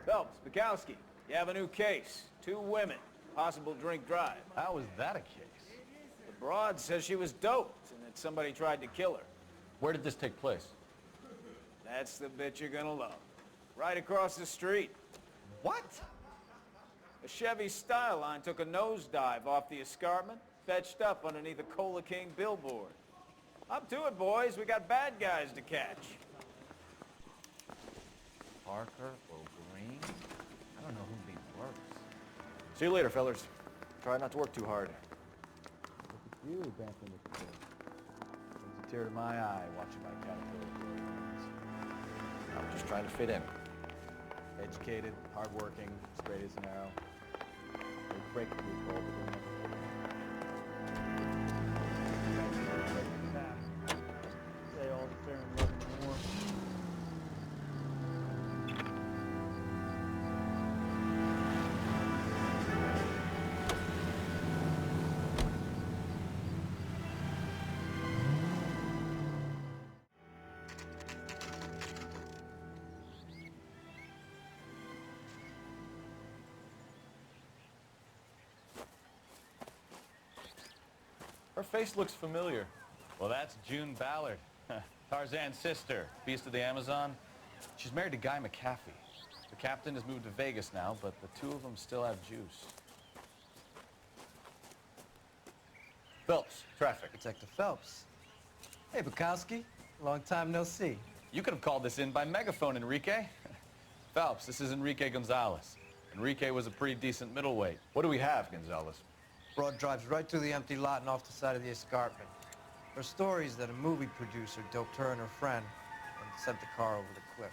Phelps, Bukowski, you have a new case. 2 women, possible drink drive. How is that a case? The broad says she was doped and that somebody tried to kill her. Where did this take place? That's the bit you're gonna love. Right across the street. What? A Chevy Styline took a nosedive off the escarpment, fetched up underneath a Cola King billboard. Up to it, boys. We got bad guys to catch. Parker or Green? I don't know who'd be worse. See you later, fellas. Try not to work too hard. Look at you, Benson. Brings a tear to my eye watching my caterpillar. I'm just trying to fit in. Educated, hardworking, straight as an arrow. They break the code, but they never Say all the fair and love and war. Her face looks familiar. Well, that's June Ballard, Tarzan's sister, beast of the Amazon. She's married to Guy McAfee. The captain has moved to Vegas now, but the 2 of them still have juice. Phelps, traffic. Detective Phelps. Hey, Bukowski. Long time no see. You could have called this in by megaphone, Enrique. Phelps, this is Enrique Gonzalez. Enrique was a pretty decent middleweight. What do we have, Gonzalez? Broad drives right through the empty lot and off the side of the escarpment. Her story is that a movie producer doped her and her friend and sent the car over the cliff.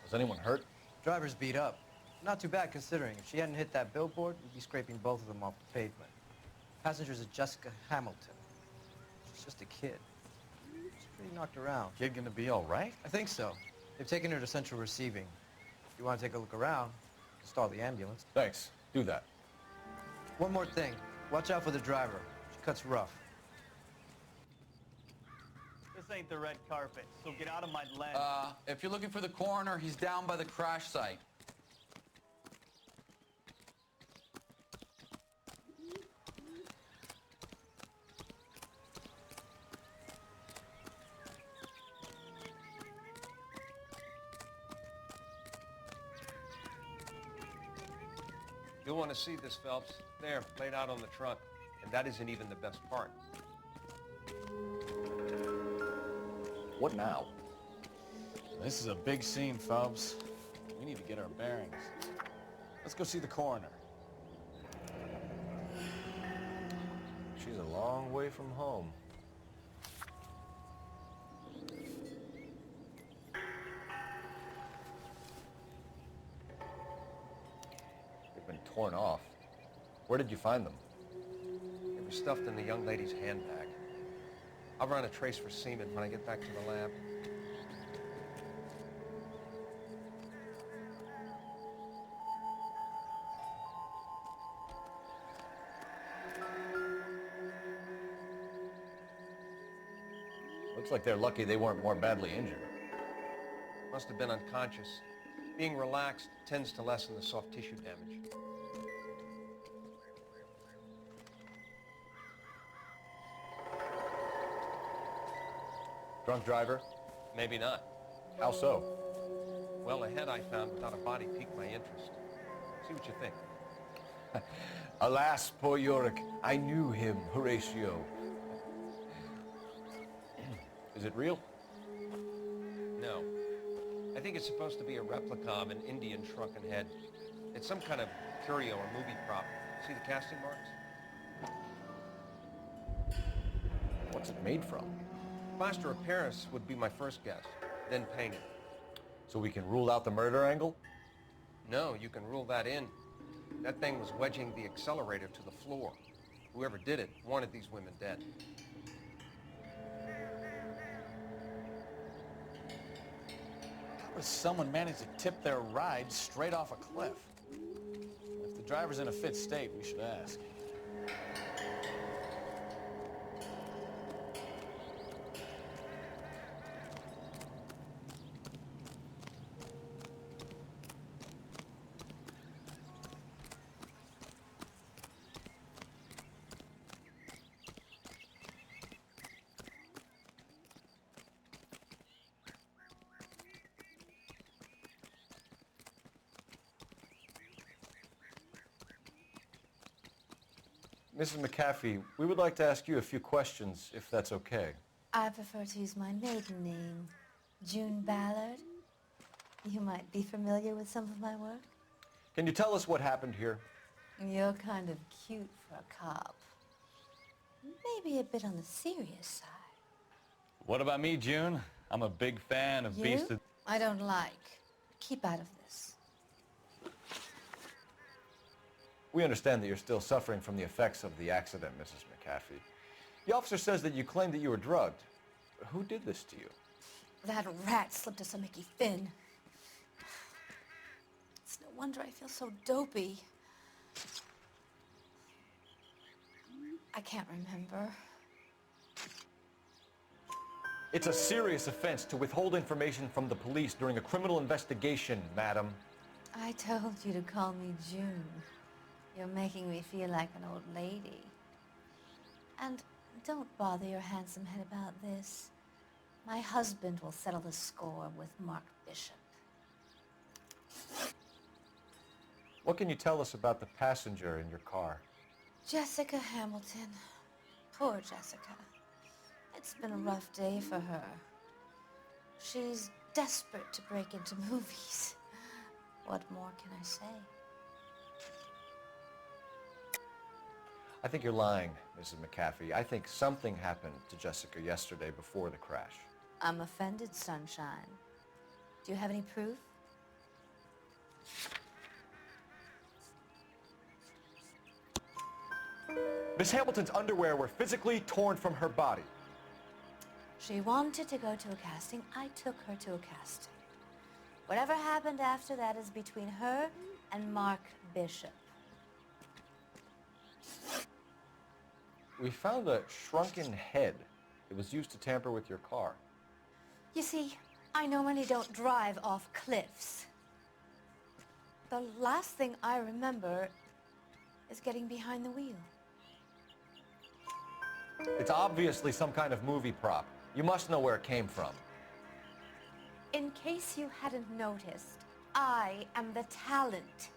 Was anyone hurt? Driver's beat up. Not too bad considering. If she hadn't hit that billboard, we'd be scraping both of them off the pavement. Passenger's a Jessica Hamilton. She's just a kid. She's pretty knocked around. Kid gonna be all right? I think so. They've taken her to central receiving. If you want to take a look around, stall the ambulance. Thanks. Do that. One more thing. Watch out for the driver. She cuts rough. This ain't the red carpet, so get out of my lens. If you're looking for the coroner, he's down by the crash site. You'll want to see this, Phelps. There, laid out on the trunk. And that isn't even the best part. What now? This is a big scene, Phelps. We need to get our bearings. Let's go see the coroner. She's a long way from home. They've been torn off. Where did you find them? They were stuffed in the young lady's handbag. I'll run a trace for semen when I get back to the lab. Looks like they're lucky they weren't more badly injured. Must have been unconscious. Being relaxed tends to lessen the soft tissue damage. Drunk driver? Maybe not. How so? Well, a head I found without a body piqued my interest. See what you think. Alas, poor Yorick, I knew him, Horatio. Is it real? No. I think it's supposed to be a replica of an Indian shrunken head. It's some kind of curio or movie prop. See the casting marks? What's it made from? Plaster of Paris would be my first guess, then painted. So we can rule out the murder angle? No, you can rule that in. That thing was wedging the accelerator to the floor. Whoever did it wanted these women dead. How does someone manage to tip their ride straight off a cliff? If the driver's in a fit state, we should ask. Mrs. McAfee, we would like to ask you a few questions, if that's okay. I prefer to use my maiden name, June Ballard. You might be familiar with some of my work. Can you tell us what happened here? You're kind of cute for a cop. Maybe a bit on the serious side. What about me, June? I'm a big fan of Beast You? of... I don't like. Keep out of this. We understand that you're still suffering from the effects of the accident, Mrs. McAfee. The officer says that you claimed that you were drugged. Who did this to you? That rat slipped us a Mickey Finn. It's no wonder I feel so dopey. I can't remember. It's a serious offense to withhold information from the police during a criminal investigation, madam. I told you to call me June. You're making me feel like an old lady. And don't bother your handsome head about this. My husband will settle the score with Mark Bishop. What can you tell us about the passenger in your car? Jessica Hamilton. Poor Jessica. It's been a rough day for her. She's desperate to break into movies. What more can I say? I think you're lying, Mrs. McAfee. I think something happened to Jessica yesterday before the crash. I'm offended, Sunshine. Do you have any proof? Miss Hamilton's underwear were physically torn from her body. She wanted to go to a casting. I took her to a casting. Whatever happened after that is between her and Mark Bishop. We found a shrunken head. It was used to tamper with your car. You see, I normally don't drive off cliffs. The last thing I remember is getting behind the wheel. It's obviously some kind of movie prop. You must know where it came from. In case you hadn't noticed, I am the talent.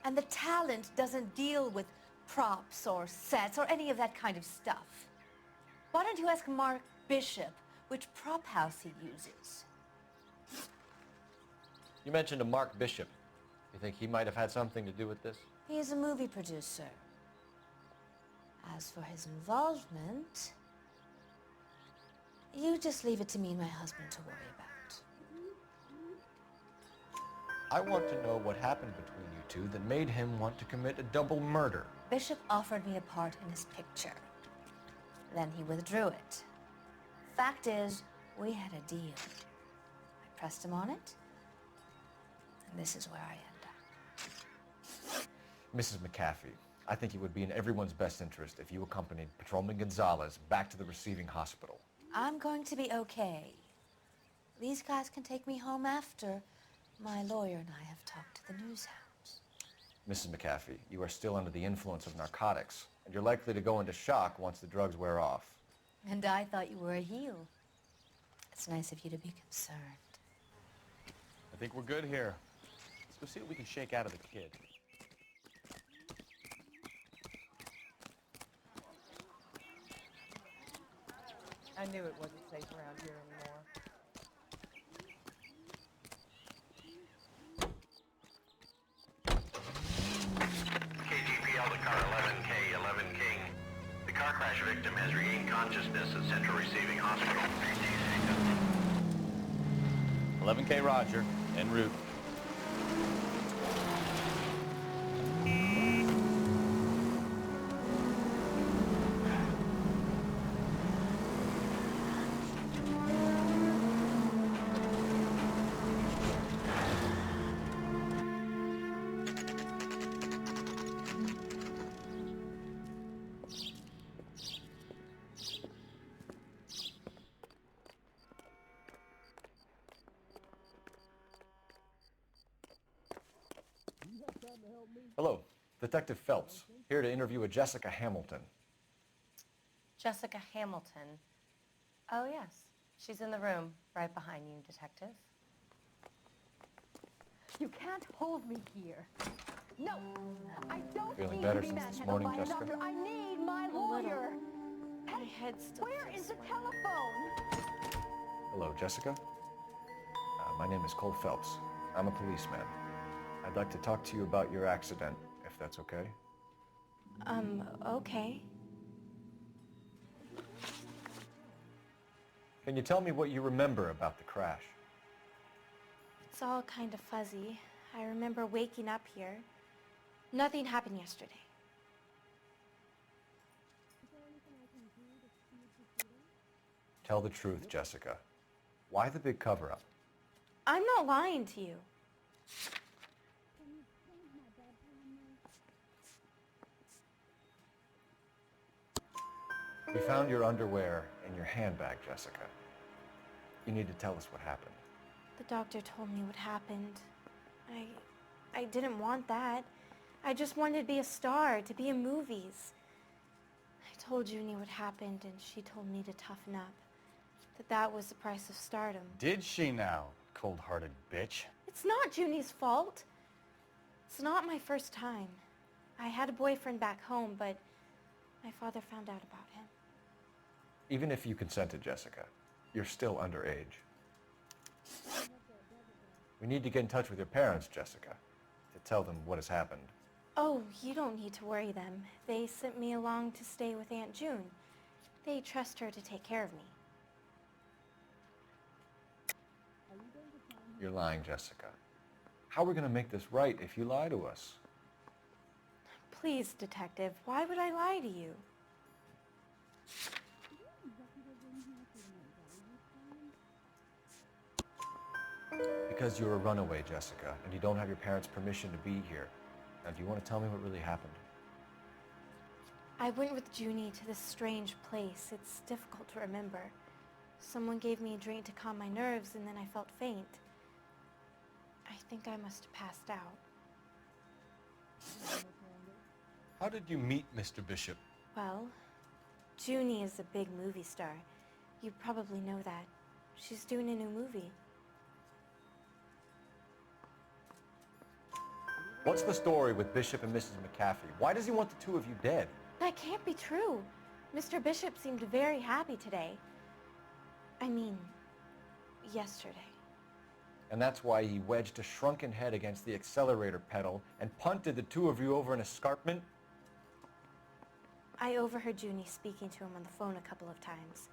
And the talent doesn't deal with props or sets or any of that kind of stuff. Why don't you ask Mark Bishop which prop house he uses? You mentioned a Mark Bishop. You think he might have had something to do with this? He's a movie producer. As for his involvement, you just leave it to me and my husband to worry about. I want to know what happened between you two that made him want to commit a double murder. Bishop offered me a part in his picture. Then he withdrew it. Fact is, we had a deal. I pressed him on it, and this is where I end up. Mrs. McAfee, I think it would be in everyone's best interest if you accompanied Patrolman Gonzalez back to the receiving hospital. I'm going to be okay. These guys can take me home after. My lawyer and I have talked to the news hounds. Mrs. McAfee, you are still under the influence of narcotics, and you're likely to go into shock once the drugs wear off. And I thought you were a heel. It's nice of you to be concerned. I think we're good here. Let's go see what we can shake out of the kid. I knew it wasn't safe around here anymore. KGPL to car 11K, 11 King. The car crash victim has regained consciousness at Central Receiving Hospital. 11K Roger, en route. Hello, Detective Phelps, here to interview a Jessica Hamilton. Jessica Hamilton. Oh, yes. She's in the room, right behind you, Detective. You can't hold me here. No, I don't Feeling need better to be since this manhandled morning, by a Jessica? doctor. I need my lawyer. My head's still Where is the telephone? Hello, Jessica. My name is Cole Phelps. I'm a policeman. I'd like to talk to you about your accident, if that's okay. Okay. Can you tell me what you remember about the crash? It's all kind of fuzzy. I remember waking up here. Nothing happened yesterday. Tell the truth, Jessica. Why the big cover-up? I'm not lying to you. We found your underwear in your handbag, Jessica. You need to tell us what happened. The doctor told me what happened. I didn't want that. I just wanted to be a star, to be in movies. I told Junie what happened, and she told me to toughen up. That was the price of stardom. Did she now, cold-hearted bitch? It's not Junie's fault. It's not my first time. I had a boyfriend back home, but my father found out about him. Even if you consented, Jessica, you're still underage. We need to get in touch with your parents, Jessica, to tell them what has happened. Oh, you don't need to worry them. They sent me along to stay with Aunt June. They trust her to take care of me. You're lying, Jessica. How are we going to make this right if you lie to us? Please, Detective, why would I lie to you? Because you're a runaway, Jessica, and you don't have your parents' permission to be here. Now, do you want to tell me what really happened? I went with Junie to this strange place. It's difficult to remember. Someone gave me a drink to calm my nerves, and then I felt faint. I think I must have passed out. How did you meet Mr. Bishop? Well, Junie is a big movie star. You probably know that. She's doing a new movie. What's the story with Bishop and Mrs. McAfee? Why does he want the two of you dead? That can't be true. Mr. Bishop seemed very happy today. I mean, yesterday. And that's why he wedged a shrunken head against the accelerator pedal and punted the two of you over an escarpment? I overheard Junie speaking to him on the phone a couple of times.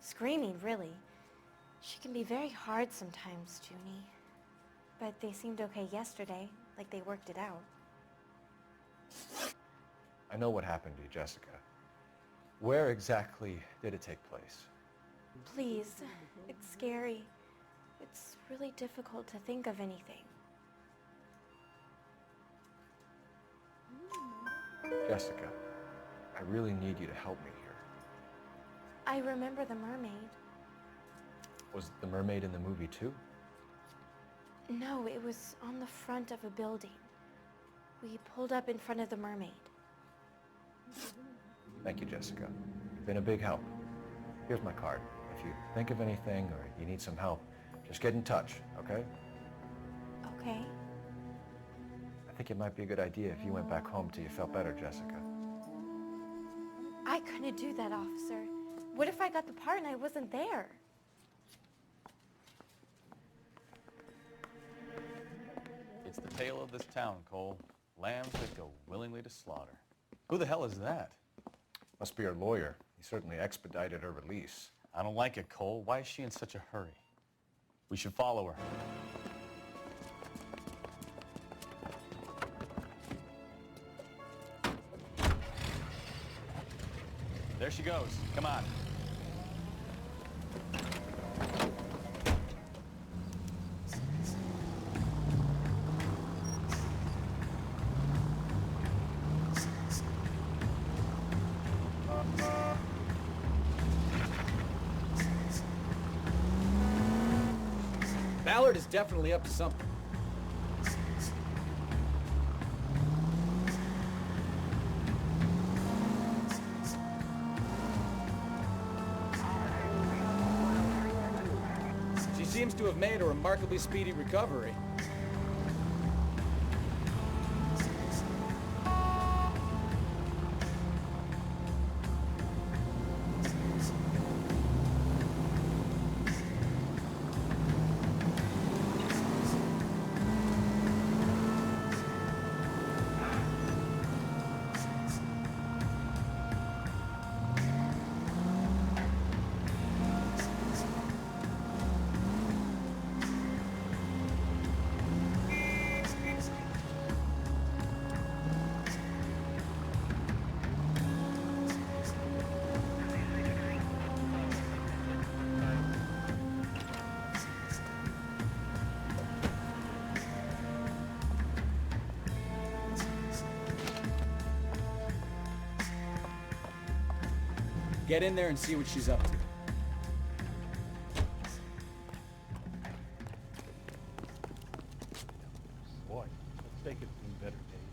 Screaming, really. She can be very hard sometimes, Junie. But they seemed okay yesterday, like they worked it out. I know what happened to you, Jessica. Where exactly did it take place? Please, it's scary. It's really difficult to think of anything. Jessica, I really need you to help me here. I remember the mermaid. Was the mermaid in the movie too? No, it was on the front of a building. We pulled up in front of the mermaid. Thank you, Jessica. You've been a big help. Here's my card. If you think of anything or you need some help, just get in touch, okay? Okay. I think it might be a good idea if you went back home till you felt better, Jessica. I couldn't do that, officer. What if I got the part and I wasn't there? It's the tale of this town, Cole. Lambs that go willingly to slaughter. Who the hell is that? Must be her lawyer. He certainly expedited her release. I don't like it, Cole. Why is she in such a hurry? We should follow her. There she goes. Come on. Ballard is definitely up to something. She seems to have made a remarkably speedy recovery. Get in there and see what she's up to. Boy, let's take it from better days.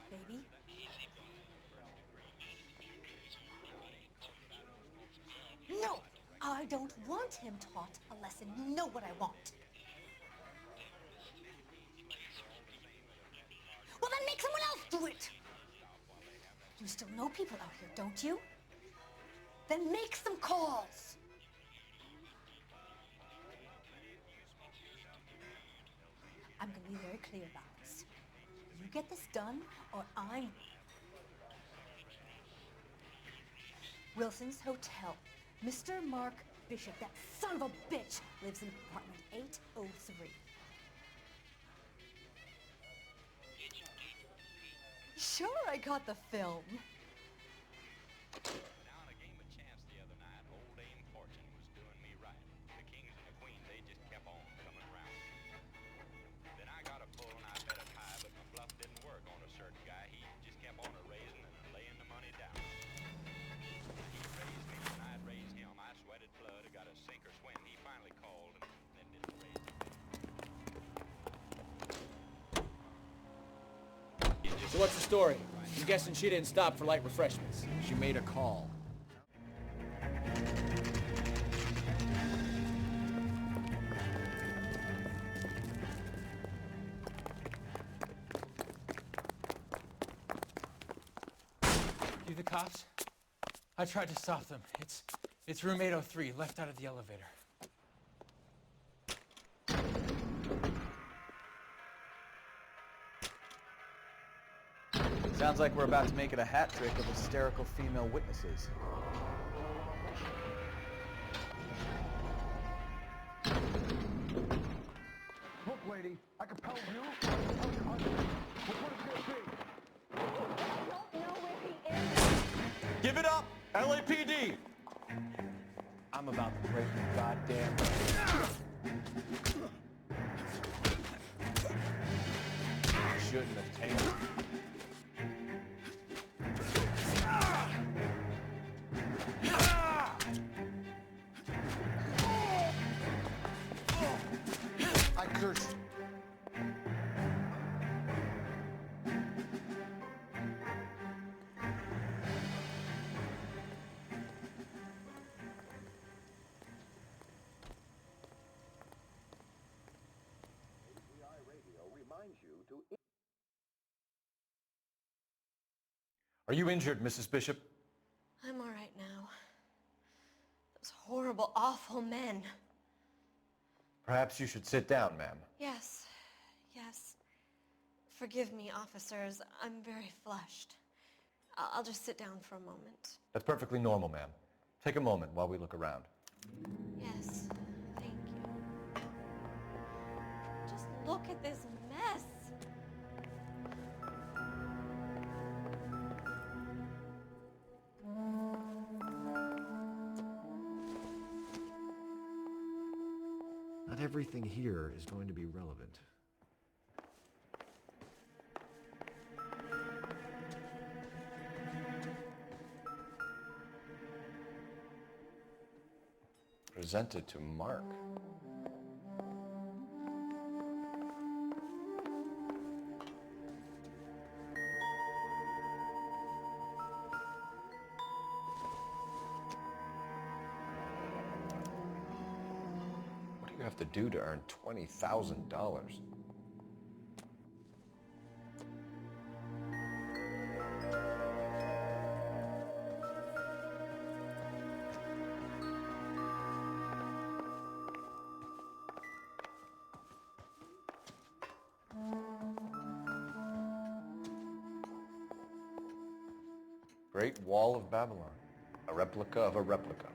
Baby? No! I don't want him taught a lesson. You know what I want. Well, then make someone else do it! You still know people out here, don't you? Then make some calls! I'm gonna be very clear about this. You get this done, or I... Wilson's Hotel. Mr. Mark Bishop, that son of a bitch, lives in apartment 803. Sure, I got the film. So what's the story? I'm guessing she didn't stop for light refreshments. She made a call. You the cops? I tried to stop them. It's room 803, left out of the elevator. Sounds like we're about to make it a hat trick of hysterical female witnesses. Look, lady, I compel you. Which one is it gonna be? I don't know where he is. Give it up, LAPD! I'm about to break your goddamn... Shouldn't have taken it. I curse you. Are you injured, Mrs. Bishop? I'm all right now. Those horrible, awful men. Perhaps you should sit down, ma'am. Yes, yes. Forgive me, officers. I'm very flushed. I'll just sit down for a moment. That's perfectly normal, ma'am. Take a moment while we look around. Yes, thank you. Just look at this mess. Not everything here is going to be relevant. Presented to Mark. What do you have to do to earn $20,000? Great Wall of Babylon, a replica of a replica.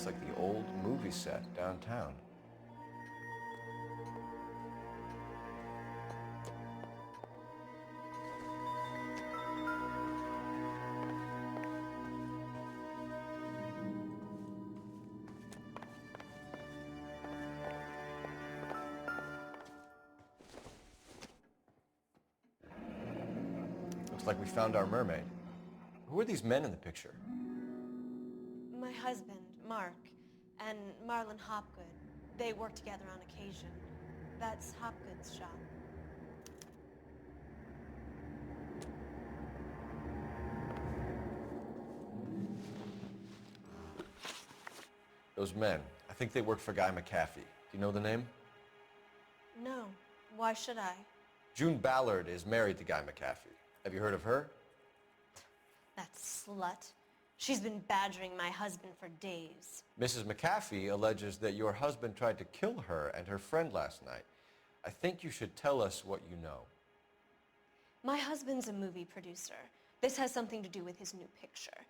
like the old movie set downtown. Looks like we found our mermaid. Who are these men in the picture? My husband, Mark, and Marlon Hopgood. They work together on occasion. That's Hopgood's shop. Those men, I think they work for Guy McAfee. Do you know the name? No. Why should I? June Ballard is married to Guy McAfee. Have you heard of her? That slut. She's been badgering my husband for days. Mrs. McAfee alleges that your husband tried to kill her and her friend last night. I think you should tell us what you know. My husband's a movie producer. This has something to do with his new picture.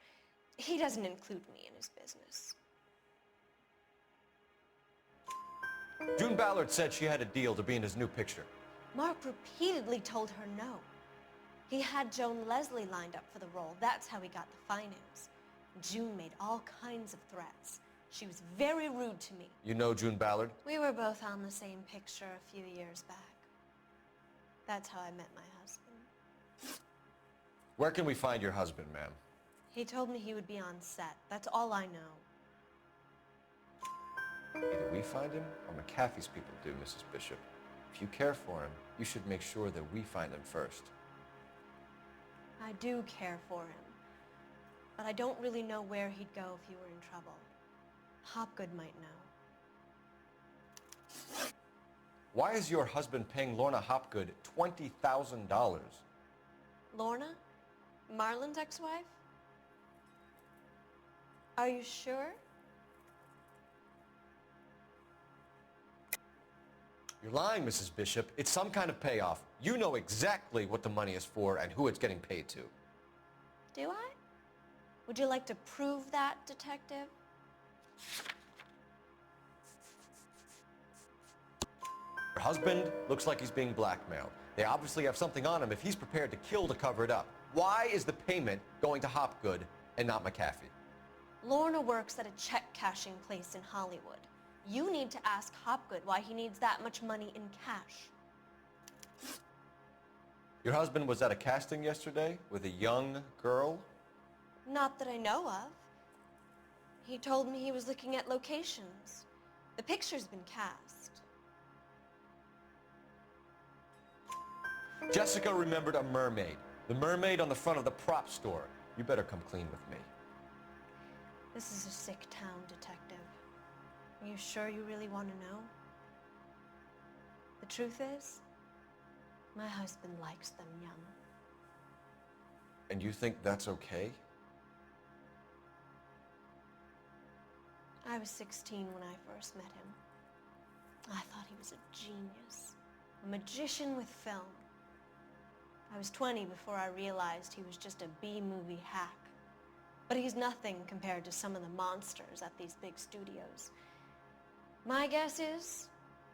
He doesn't include me in his business. June Ballard said she had a deal to be in his new picture. Mark repeatedly told her no. He had Joan Leslie lined up for the role. That's how he got the finance. June made all kinds of threats. She was very rude to me. You know June Ballard? We were both on the same picture a few years back. That's how I met my husband. Where can we find your husband, ma'am? He told me he would be on set. That's all I know. Either we find him or McAfee's people do, Mrs. Bishop. If you care for him, you should make sure that we find him first. I do care for him, but I don't really know where he'd go if he were in trouble. Hopgood might know. Why is your husband paying Lorna Hopgood $20,000? Lorna? Marlon's ex-wife? Are you sure? You're lying, Mrs. Bishop. It's some kind of payoff. You know exactly what the money is for and who it's getting paid to. Do I? Would you like to prove that, detective? Your husband looks like he's being blackmailed. They obviously have something on him if he's prepared to kill to cover it up. Why is the payment going to Hopgood and not McAfee? Lorna works at a check-cashing place in Hollywood. You need to ask Hopgood why he needs that much money in cash. Your husband was at a casting yesterday with a young girl? Not that I know of. He told me he was looking at locations. The picture's been cast. Jessica remembered a mermaid. The mermaid on the front of the prop store. You better come clean with me. This is a sick town, detective. Are you sure you really want to know? The truth is, my husband likes them young. And you think that's okay? I was 16 when I first met him. I thought he was a genius, a magician with film. I was 20 before I realized he was just a B-movie hack. But he's nothing compared to some of the monsters at these big studios. My guess is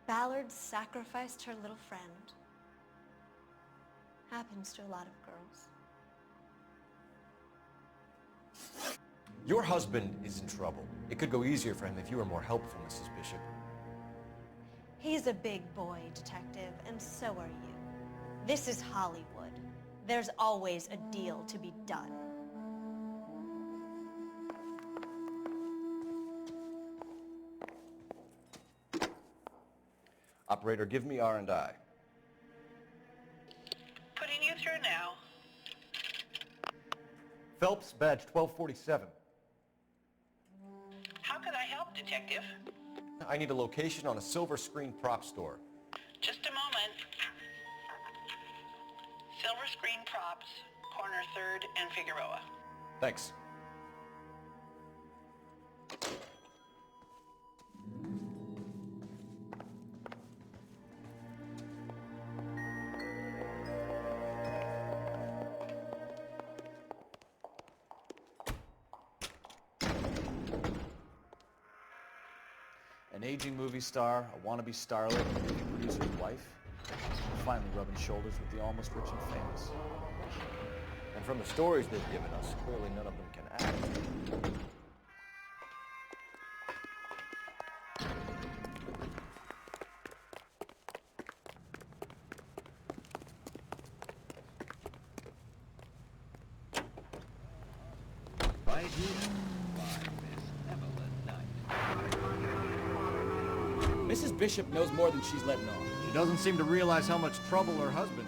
Ballard sacrificed her little friend. Happens to a lot of girls. Your husband is in trouble. It could go easier for him if you were more helpful, Mrs. Bishop. He's a big boy, detective, and so are you. This is Hollywood. There's always a deal to be done. Operator, give me R&I. Putting you through now. Phelps, badge 1247. How could I help, Detective? I need a location on a silver screen prop store. Just a moment. Silver Screen Props, corner 3rd and Figueroa. Thanks. An aging movie star, a wannabe starlet, and a movie producer's wife. Finally rubbing shoulders with the almost rich and famous. And from the stories they've given us, clearly none of them can act. Right here by Miss Evelyn Knight. Mrs. Bishop knows more than she's letting on. She doesn't seem to realize how much trouble her husband